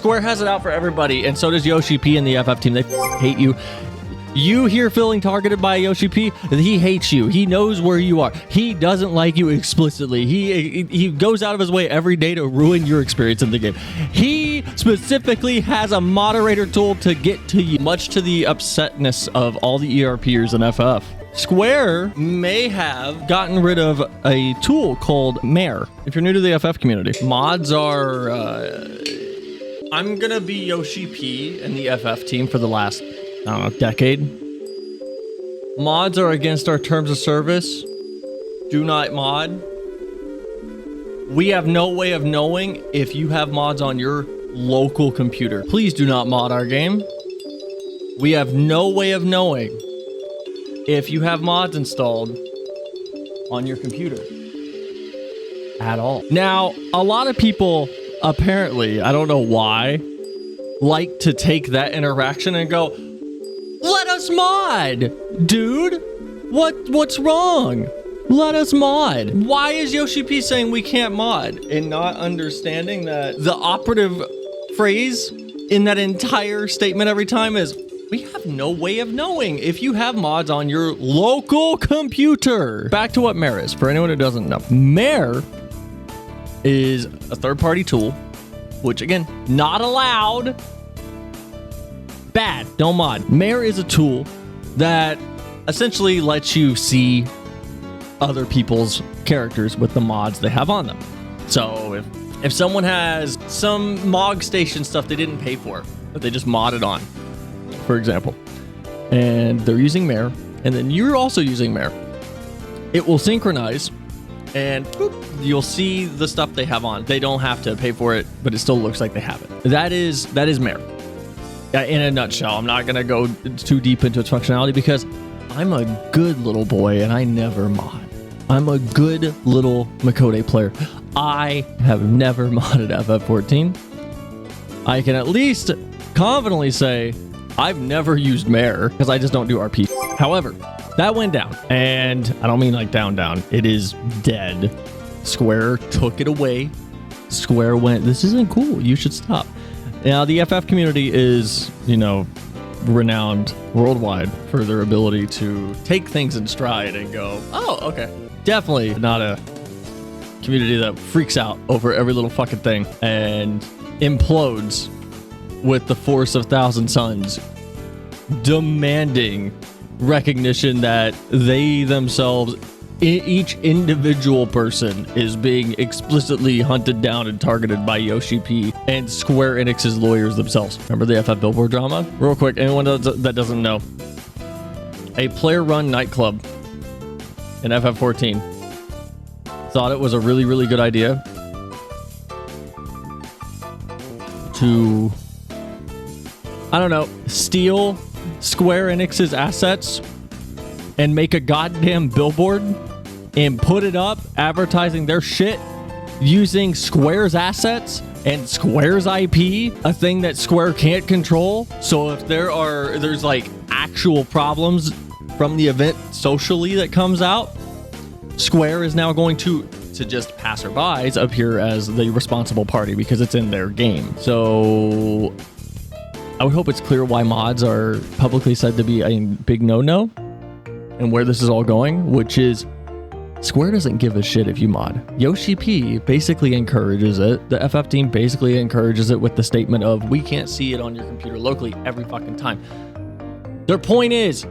Square has it out for everybody, and so does YoshiP and the FF team. They hate you. You here feeling targeted by YoshiP, he hates you. He knows where you are. He doesn't like you explicitly. He goes out of his way every day to ruin your experience in the game. He specifically has a moderator tool to get to you, much to the upsetness of all the ERPers in FF. Square may have gotten rid of a tool called Mare. If you're new to the FF community, mods are... I'm gonna be YoshiP and the FF team for the last... I don't know, decade. Mods are against our terms of service. Do not mod. We have no way of knowing if you have mods on your local computer. Please do not mod our game. We have no way of knowing if you have mods installed on your computer at all. Now, a lot of people, apparently, I don't know why, like to take that interaction and go, let us mod, dude. What's wrong? Let us mod. Why is YoshiP saying we can't mod and not understanding that the operative phrase in that entire statement every time is, we have no way of knowing if you have mods on your local computer. Back to what Mare is, for anyone who doesn't know. Mare is a third-party tool, which again, not allowed. Bad, don't mod. Mare is a tool that essentially lets you see other people's characters with the mods they have on them. So if someone has some Mog Station stuff they didn't pay for, that they just modded on, for example, and they're using Mare, and then you're also using Mare, it will synchronize, and boop, you'll see the stuff they have on. They don't have to pay for it, but it still looks like they have it. That is Mare. In a nutshell. I'm not going to go too deep into its functionality because I'm a good little boy and I never mod. I'm a good little Makode player. I have never modded FF14. I can at least confidently say I've never used Mare because I just don't do RP. However, that went down, and I don't mean like down. It is dead. Square took it away. Square went, this isn't cool. You should stop. Now, the FF community is, renowned worldwide for their ability to take things in stride and go, oh, okay. Definitely not a community that freaks out over every little fucking thing and implodes with the force of Thousand Suns, demanding recognition that they themselves, each individual person, is being explicitly hunted down and targeted by YoshiP and Square Enix's lawyers themselves. Remember the FF Billboard drama? Real quick, anyone that doesn't know, a player-run nightclub in FF14 thought it was a really, really good idea to, I don't know, steal Square Enix's assets and make a goddamn billboard and put it up advertising their shit using Square's assets and Square's IP, a thing that Square can't control. So if there's like actual problems from the event socially that comes out, Square is now going to just passerbys appear as the responsible party because it's in their game. So I would hope it's clear why mods are publicly said to be a big no-no and where this is all going, which is Square doesn't give a shit if you mod. YoshiP basically encourages it. The FF team basically encourages it with the statement of, we can't see it on your computer locally every fucking time. Their point is,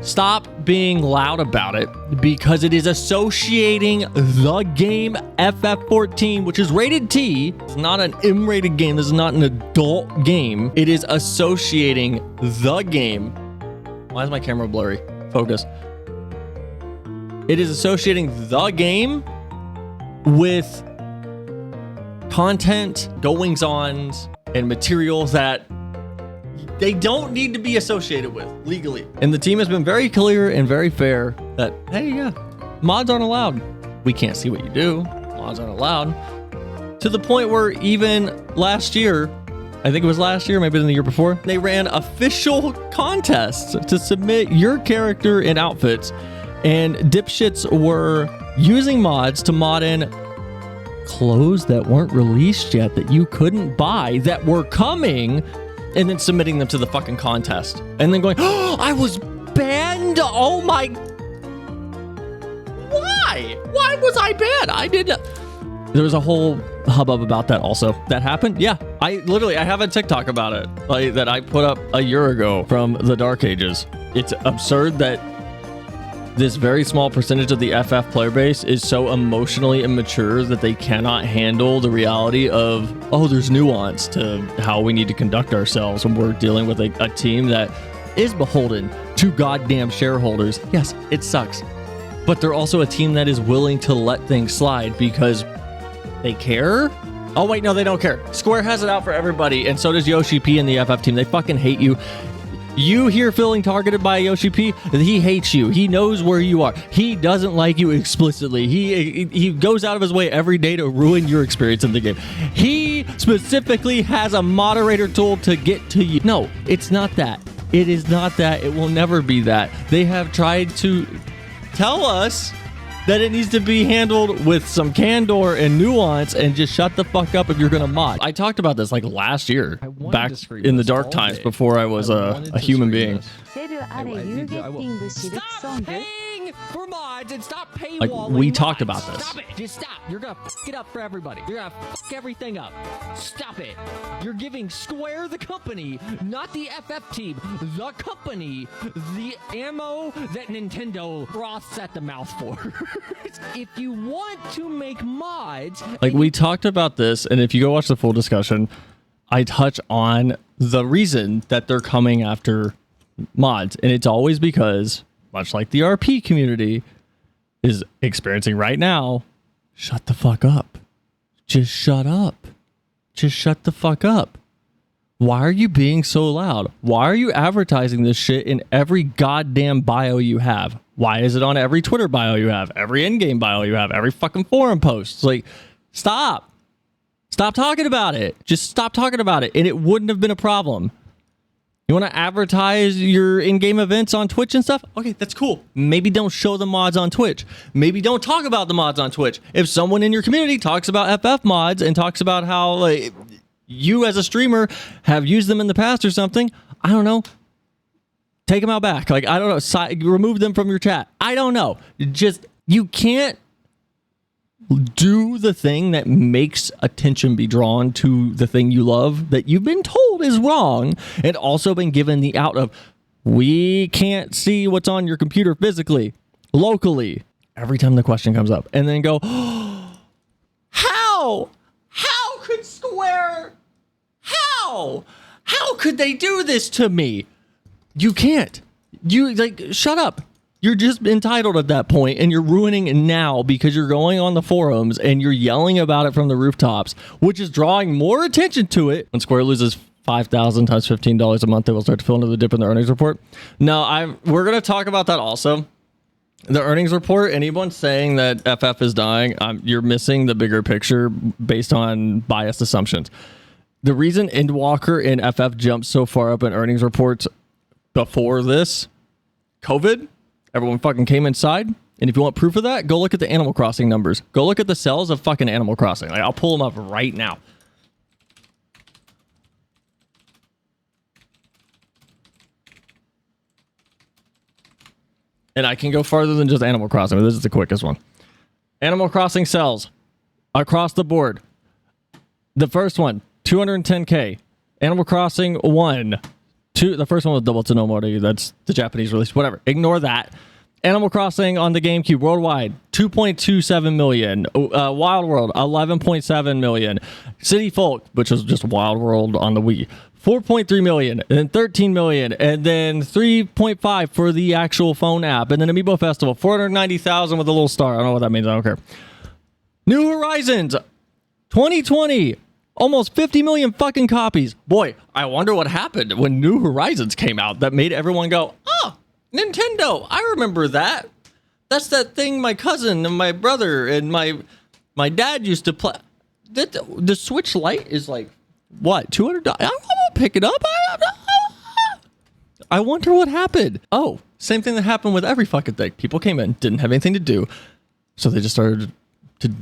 stop being loud about it because it is associating the game FF14, which is rated T. It's not an M-rated game. This is not an adult game. It is associating the game. Why is my camera blurry? Focus. It is associating the game with content, goings-ons, and material that they don't need to be associated with legally. And the team has been very clear and very fair that, hey, yeah, mods aren't allowed. We can't see what you do. Mods aren't allowed. To the point where even last year, I think it was last year, maybe the year before, they ran official contests to submit your character in outfits. And dipshits were using mods to mod in clothes that weren't released yet that you couldn't buy that were coming, and then submitting them to the fucking contest. And then going, oh, I was banned? Oh my... Why? Why was I banned? I didn't... There was a whole hubbub about that also. That happened? Yeah. I have a TikTok about it that I put up a year ago from the Dark Ages. It's absurd that this very small percentage of the FF player base is so emotionally immature that they cannot handle the reality of, oh, there's nuance to how we need to conduct ourselves when we're dealing with a team that is beholden to goddamn shareholders. Yes, it sucks. But they're also a team that is willing to let things slide because they care? Oh, wait, no, they don't care. Square has it out for everybody, and so does YoshiP and the FF team. They fucking hate you. You here feeling targeted by YoshiP, he hates you. He knows where you are. He doesn't like you explicitly. He goes out of his way every day to ruin your experience in the game. He specifically has a moderator tool to get to you. No, it's not that. It is not that. It will never be that. They have tried to tell us that it needs to be handled with some candor and nuance, and just shut the fuck up if you're gonna mod. I talked about this like last year, back in the dark times before I was a human being. Stop paying for mods and stop paywalling. Like, we talked about this. Stop it. Just stop. You're gonna fuck it up for everybody. You're gonna fuck everything up. Stop it. You're giving Square, the company, not the FF team, the company, the ammo that Nintendo froths at the mouth for. If you want to make mods... Like, we talked about this, and if you go watch the full discussion, I touch on the reason that they're coming after mods, and it's always because, much like the RP community is experiencing right now, shut the fuck up. Just shut up. Just shut the fuck up. Why are you being so loud? Why are you advertising this shit in every goddamn bio you have? Why is it on every Twitter bio you have, every in-game bio you have, every fucking forum post? It's like, stop. Stop talking about it. Just stop talking about it, and it wouldn't have been a problem. You want to advertise your in-game events on Twitch and stuff? Okay, that's cool. Maybe don't show the mods on Twitch. Maybe don't talk about the mods on Twitch. If someone in your community talks about FF mods and talks about how like, you as a streamer have used them in the past or something, I don't know. Take them out back. Like, I don't know. Remove them from your chat. I don't know. Just, you can't do the thing that makes attention be drawn to the thing you love that you've been told is wrong, and also been given the out of, we can't see what's on your computer physically, locally, every time the question comes up, and then go, oh, how could Square, how could they do this to me? You can't. You, like, shut up. You're just entitled at that point, and you're ruining it now because you're going on the forums and you're yelling about it from the rooftops, which is drawing more attention to it. When Square loses 5,000 times $15 a month, they will start to fill into the dip in the earnings report. No, we're going to talk about that also. The earnings report, anyone saying that FF is dying, you're missing the bigger picture based on biased assumptions. The reason Endwalker and FF jumped so far up in earnings reports before this, COVID, everyone fucking came inside. And if you want proof of that, go look at the Animal Crossing numbers. Go look at the sales of fucking Animal Crossing. Like, I'll pull them up right now. And I can go farther than just Animal Crossing, but this is the quickest one. Animal Crossing sales across the board. The first one, 210K. Animal Crossing 1. The first one was Double to No Mori. That's the Japanese release. Whatever. Ignore that. Animal Crossing on the GameCube worldwide, 2.27 million. Wild World, 11.7 million. City Folk, which was just Wild World on the Wii, 4.3 million, and then 13 million, and then 3.5 for the actual phone app, and then Amiibo Festival, 490,000 with a little star. I don't know what that means. I don't care. New Horizons, 2020. Almost 50 million fucking copies. Boy, I wonder what happened when New Horizons came out that made everyone go, oh, Nintendo, I remember that. That's that thing my cousin and my brother and my dad used to play. The Switch Lite is like, what, $200? I'm gonna pick it up. I wonder what happened. Oh, same thing that happened with every fucking thing. People came in, didn't have anything to do, so they just started to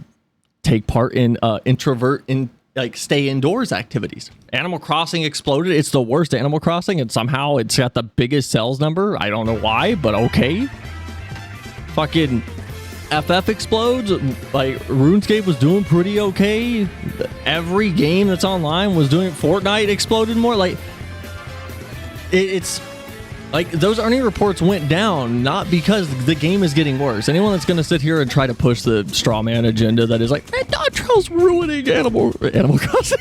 take part in introvert in like stay indoors activities. Animal Crossing exploded. It's the worst Animal Crossing, and somehow it's got the biggest sales number. I don't know why, but okay. Fucking FF explodes. Like RuneScape was doing pretty okay. Every game that's online was doing. Fortnite exploded more. Like it's like those earning reports went down not because the game is getting worse. Anyone that's going to sit here and try to push the straw man agenda that is like, hey, Dontrell's ruining Animal Crossing.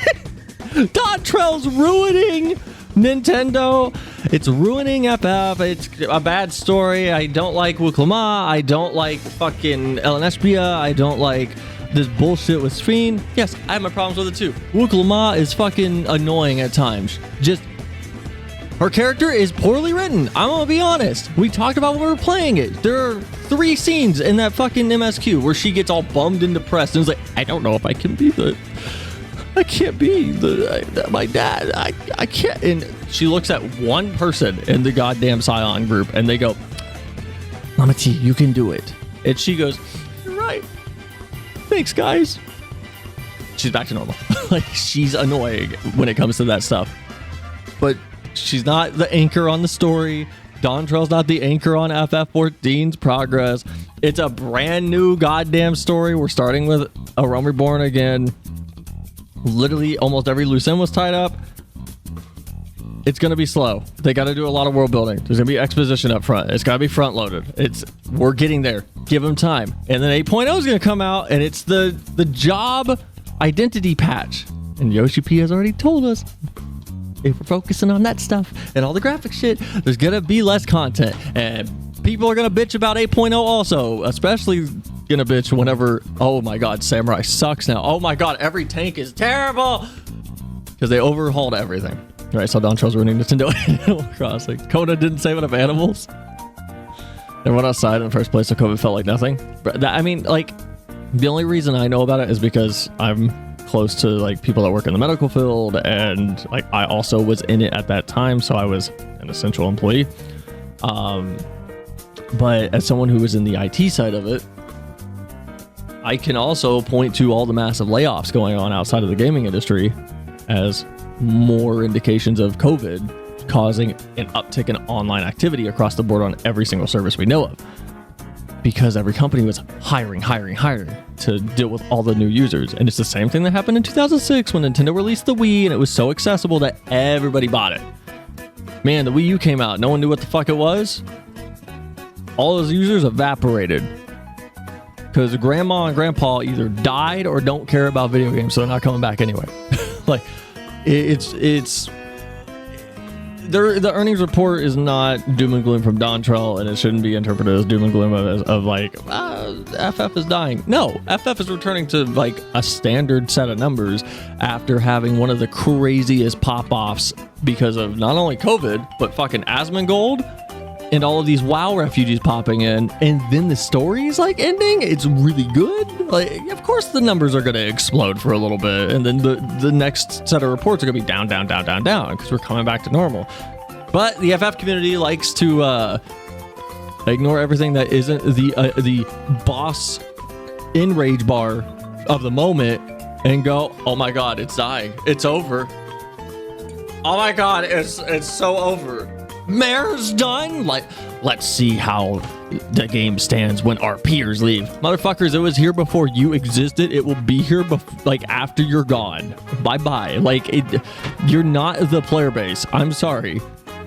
Dontrell's ruining Nintendo. It's ruining FF. It's a bad story. I don't like Wuklama. I don't like fucking LNSBia. I don't like this bullshit with Sphene. Yes, I have my problems with it too. Wuklama is fucking annoying at times. Just her character is poorly written. I'm gonna be honest. We talked about when we were playing it. There are 3 scenes in that fucking MSQ where she gets all bummed and depressed and is like, I don't know if I can be I can't be my dad. I can't. And she looks at one person in the goddamn Scion group and they go, Mama T, you can do it. And she goes, you're right. Thanks, guys. She's back to normal. Like, she's annoying when it comes to that stuff. But she's not the anchor on the story. Dontrell's not the anchor on FF14's progress. It's a brand new goddamn story. We're starting with A Realm Reborn again. Literally almost every loose end was tied up. It's going to be slow. They got to do a lot of world building. There's going to be exposition up front. It's got to be front loaded. We're getting there. Give them time. And then 8.0 is going to come out, and it's the job identity patch. And YoshiP has already told us if we're focusing on that stuff and all the graphic shit, there's going to be less content. And people are going to bitch about 8.0 also, especially going to bitch whenever, oh my god, Samurai sucks now. Oh my god, every tank is terrible because they overhauled everything. All right, so Dontrell's ruining Nintendo Animal Crossing. Kona didn't save enough animals. They went outside in the first place, so COVID felt like nothing. But I mean, like, the only reason I know about it is because I'm close to like people that work in the medical field, and like I also was in it at that time, so I was an essential employee. But as someone who was in the IT side of it, I can also point to all the massive layoffs going on outside of the gaming industry as more indications of COVID causing an uptick in online activity across the board on every single service we know of. Because every company was hiring to deal with all the new users. And it's the same thing that happened in 2006 when Nintendo released the Wii and it was so accessible that everybody bought it. Man, the Wii U came out. No one knew what the fuck it was. All those users evaporated. Because grandma and grandpa either died or don't care about video games, so they're not coming back anyway. Like, the earnings report is not doom and gloom from Dontrell, and it shouldn't be interpreted as doom and gloom of like, FF is dying. No, FF is returning to like a standard set of numbers after having one of the craziest pop-offs because of not only COVID, but fucking Asmongold and all of these WoW refugees popping in, and then the story's like ending. It's really good. Like, of course the numbers are going to explode for a little bit, and then the next set of reports are going to be down because we're coming back to normal. But the FF community likes to ignore everything that isn't the boss enrage bar of the moment and go, oh my god, it's dying, it's over. Oh my god, it's so over. Mare's done. Like, let's see how the game stands when our peers leave. Motherfuckers, it was here before you existed. It will be here like after you're gone. Bye. Like, you're not the player base. I'm sorry.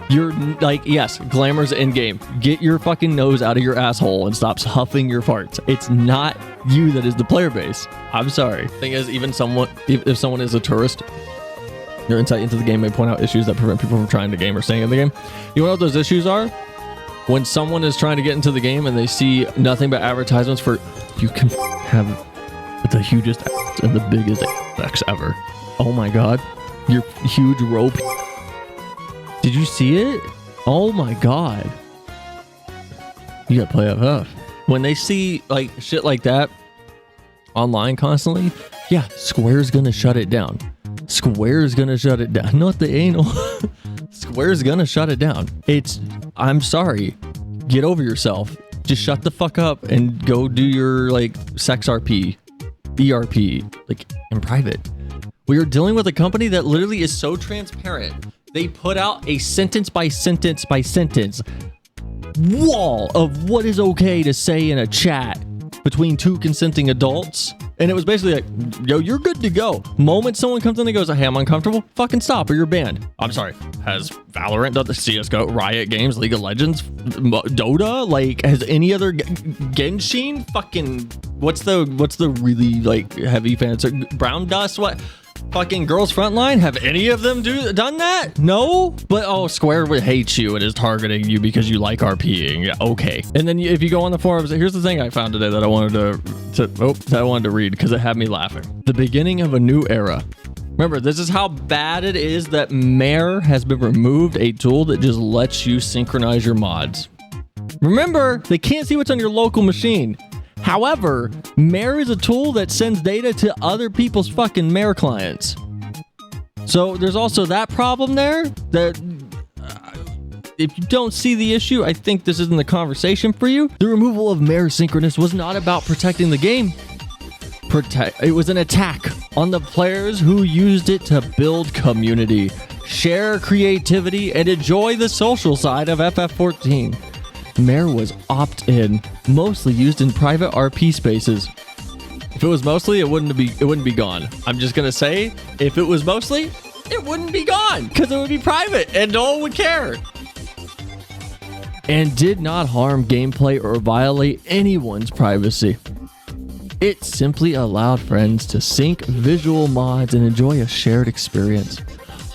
You're like, yes, glamour's in game. Get your fucking nose out of your asshole and stop huffing your farts. It's not you that is the player base. I'm sorry. Thing is, even if someone is a tourist, your insight into the game may point out issues that prevent people from trying the game or staying in the game. You know what those issues are? When someone is trying to get into the game and they see nothing but advertisements for, you can have the hugest and the biggest X ever. Oh my god. Your huge rope. Did you see it? Oh my god. You gotta play FF. When they see like shit like that online constantly, yeah, Square's gonna shut it down. Square's gonna shut it down. Not the anal. Square's gonna shut it down. I'm sorry. Get over yourself. Just shut the fuck up and go do your like sex RP. ERP, like in private. We are dealing with a company that literally is so transparent. They put out a sentence by sentence by sentence wall of what is okay to say in a chat between two consenting adults. And it was basically like, yo, you're good to go. Moment someone comes in and goes, hey, I'm uncomfortable, fucking stop or you're banned. I'm sorry. Has Valorant done the CSGO, Riot Games, League of Legends, Dota? Like, has any other Genshin? Fucking, what's the really like heavy fans? Brown Dust? What? Fucking Girls Frontline? Have any of them done that? No? But oh, Square hates you and is targeting you because you like RPing. Yeah, okay. And then if you go on the forums, here's the thing I found today that I wanted to read because it had me laughing. The beginning of a new era. Remember, this is how bad it is that Mare has been removed, a tool that just lets you synchronize your mods. Remember, they can't see what's on your local machine. However, Mare is a tool that sends data to other people's fucking Mare clients. So there's also that problem there that if you don't see the issue, I think this isn't the conversation for you. The removal of Mare Synchronos was not about protecting the game. It was an attack on the players who used it to build community, share creativity, and enjoy the social side of FF14. Mare was opt-in, mostly used in private RP spaces. If it was mostly, it wouldn't be gone. I'm just gonna say, if it was mostly, it wouldn't be gone because it would be private and no one would care. And did not harm gameplay or violate anyone's privacy. It simply allowed friends to sync visual mods and enjoy a shared experience.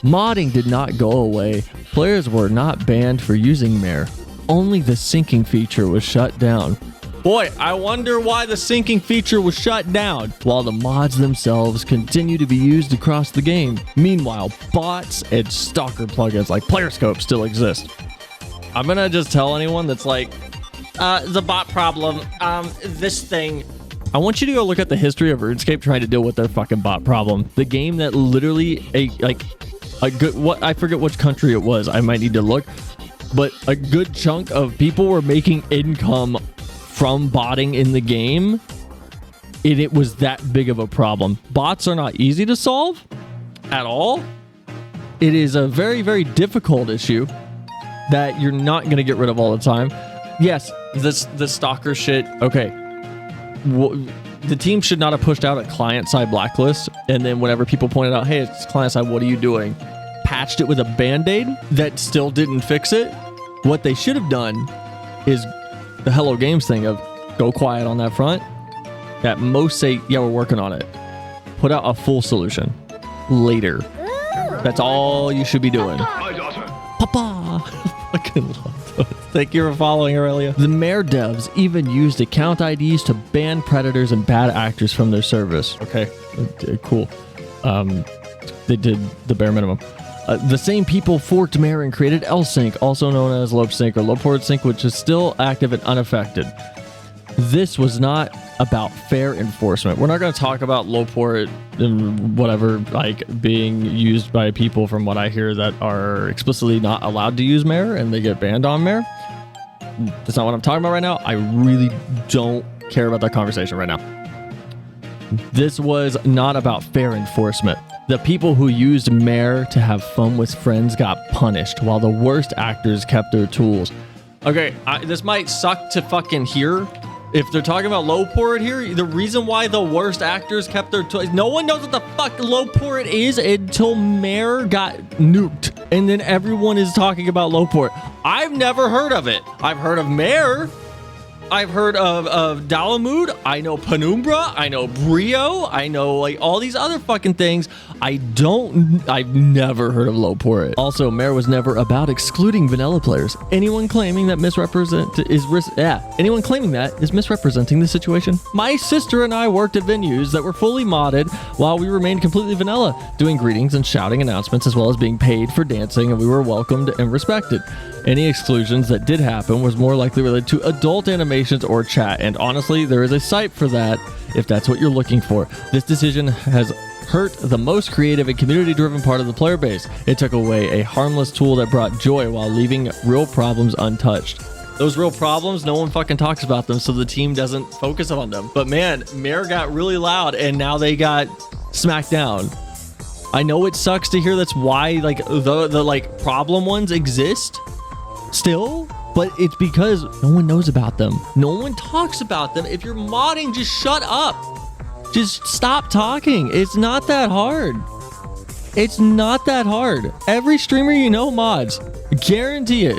Modding did not go away. Players were not banned for using Mare. Only the syncing feature was shut down. Boy, I wonder why the syncing feature was shut down, while the mods themselves continue to be used across the game. Meanwhile, bots and stalker plugins like PlayerScope still exist. I'm gonna just tell anyone that's like, the bot problem, this thing. I want you to go look at the history of RuneScape trying to deal with their fucking bot problem. The game that literally, I forget which country it was, I might need to look. But a good chunk of people were making income from botting in the game, and it was that big of a problem. Bots are not easy to solve at all. It is a very, very difficult issue that you're not going to get rid of all the time. Yes, the stalker shit, okay. The team should not have pushed out a client-side blacklist, and then whenever people pointed out, hey, it's client-side, what are you doing? Patched it with a band-aid that still didn't fix it. What they should have done is the Hello Games thing of go quiet on that front. At most say, yeah, we're working on it. Put out a full solution later. That's all you should be doing. Papa! Fucking love those. Thank you for following, Aurelia. The Mare devs even used account IDs to ban predators and bad actors from their service. Okay, cool. They did the bare minimum. The same people forked Mare and created L-Sync, also known as Lope-Sync or Low-Port Sync, which is still active and unaffected. This was not about fair enforcement. We're not going to talk about low-port and whatever, like being used by people from what I hear that are explicitly not allowed to use Mare and they get banned on Mare. That's not what I'm talking about right now. I really don't care about that conversation right now. This was not about fair enforcement. The people who used Mare to have fun with friends got punished, while the worst actors kept their tools. Okay, this might suck to fucking hear. If they're talking about low port here, the reason why the worst actors kept their tools, no one knows what the fuck low port is until Mare got nuked. And then everyone is talking about low port. I've never heard of it. I've heard of Mare. I've heard of Dalamud. I know Penumbra. I know Brio. I know like all these other fucking things. I've never heard of low port. Also, Mare was never about excluding vanilla players. Anyone claiming that anyone claiming that is misrepresenting the situation. My sister and I worked at venues that were fully modded while we remained completely vanilla, doing greetings and shouting announcements as well as being paid for dancing, and we were welcomed and respected. Any exclusions that did happen was more likely related to adult animations or chat, and honestly, there is a site for that if that's what you're looking for. This decision has hurt the most creative and community-driven part of the player base. It took away a harmless tool that brought joy while leaving real problems untouched. Those real problems, no one fucking talks about them, so the team doesn't focus on them. But man, Mare got really loud, and now they got smacked down. I know it sucks to hear that's why like the like problem ones exist still, but it's because no one knows about them. No one talks about them. If you're modding, just shut up. Just stop talking. It's not that hard. It's not that hard. Every streamer you know mods. Guarantee it.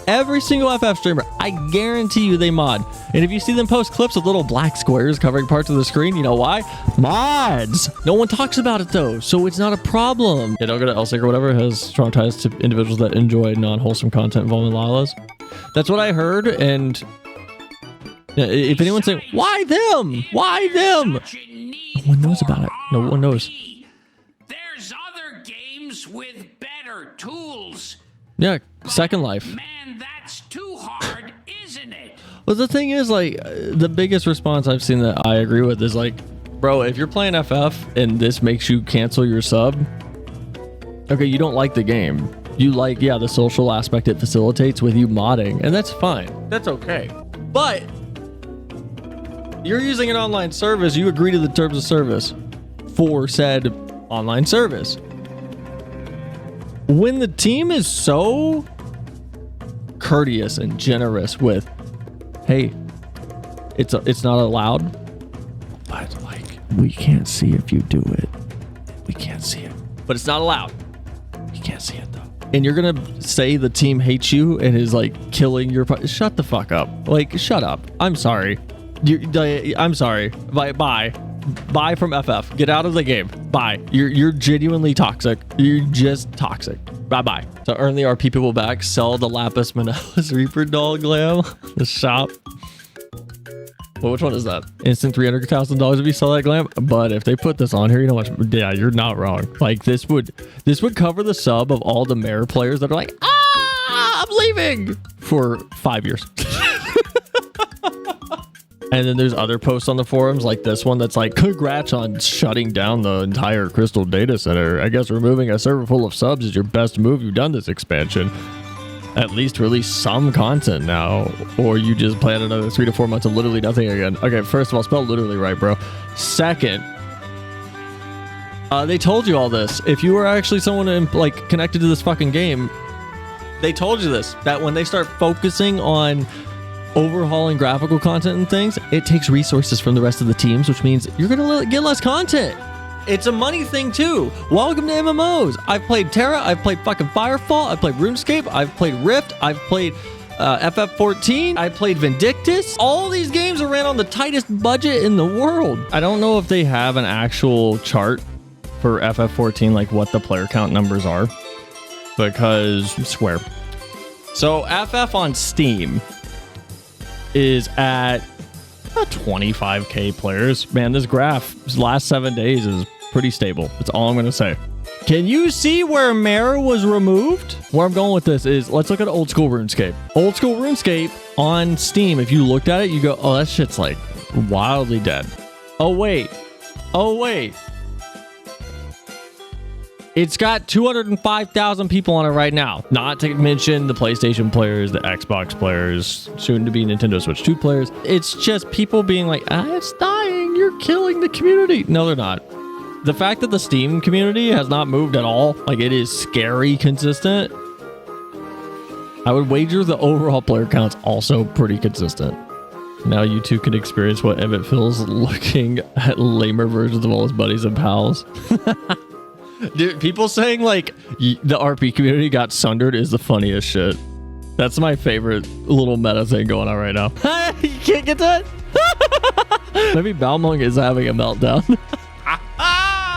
Every single FF streamer, I guarantee you they mod. And if you see them post clips of little black squares covering parts of the screen, you know why? Mods! No one talks about it though, so it's not a problem. Yeah, don't go to LSIG or whatever. It has strong ties to individuals that enjoy non-wholesome content involving lalas. That's what I heard, and if anyone's saying, why them? Why them? No one knows about it. No one knows. There's other games with better tools. Yeah, Second Life. Man, that's too hard, isn't it? Well, the thing is, like, the biggest response I've seen that I agree with is like, bro, if you're playing FF and this makes you cancel your sub, okay, you don't like the game. You like, yeah, the social aspect it facilitates with you modding, and that's fine. That's okay. But you're using an online service, you agree to the terms of service for said online service. When the team is so courteous and generous with, hey, it's not allowed, but like, we can't see if you do it. We can't see it, but it's not allowed. You can't see it though. And you're gonna say the team hates you and is like killing your shut the fuck up. Like, shut up. I'm sorry. I'm sorry. Bye from FF. Get out of the game. Bye. You're genuinely toxic. You're just toxic. Bye. So earn the RP people back. Sell the Lapis Manala's Reaper doll glam. The shop. Well, which one is that? Instant $300,000 if you sell that glam. But if they put this on here, you know what? Yeah, you're not wrong. Like this would cover the sub of all the Mare players that are like, I'm leaving for 5 years. And then there's other posts on the forums like this one that's like, congrats on shutting down the entire Crystal data center. I guess removing a server full of subs is your best move you've done this expansion. At least release some content now, or you just plan another 3 to 4 months of literally nothing again. Okay, first of all, spell literally right, bro. Second, they told you all this. If you were actually someone like connected to this fucking game, they told you this, that when they start focusing on overhauling graphical content and things, it takes resources from the rest of the teams, which means you're gonna get less content. It's a money thing too. Welcome to MMOs. I've played Terra, I've played fucking Firefall, I've played RuneScape, I've played Rift, I've played FF14, I played Vindictus. All these games are ran on the tightest budget in the world. I don't know if they have an actual chart for FF14, like what the player count numbers are, because I swear. So FF on Steam is at about 25k players. Man, this graph last 7 days is pretty stable. That's all I'm gonna say. Can you see where Mare was removed? Where I'm going with this is, let's look at old school RuneScape. Old school RuneScape on Steam, if you looked at it, you go, oh, that shit's like wildly dead. Oh wait. It's got 205,000 people on it right now. Not to mention the PlayStation players, the Xbox players, soon to be Nintendo Switch 2 players. It's just people being like, it's dying. You're killing the community. No, they're not. The fact that the Steam community has not moved at all, like it is scary consistent. I would wager the overall player count's also pretty consistent. Now you two can experience what Emmett feels looking at lamer versions of all his buddies and pals. Dude, people saying like the RP community got sundered is the funniest shit. That's my favorite little meta thing going on right now. You can't get that? Maybe Balmung is having a meltdown.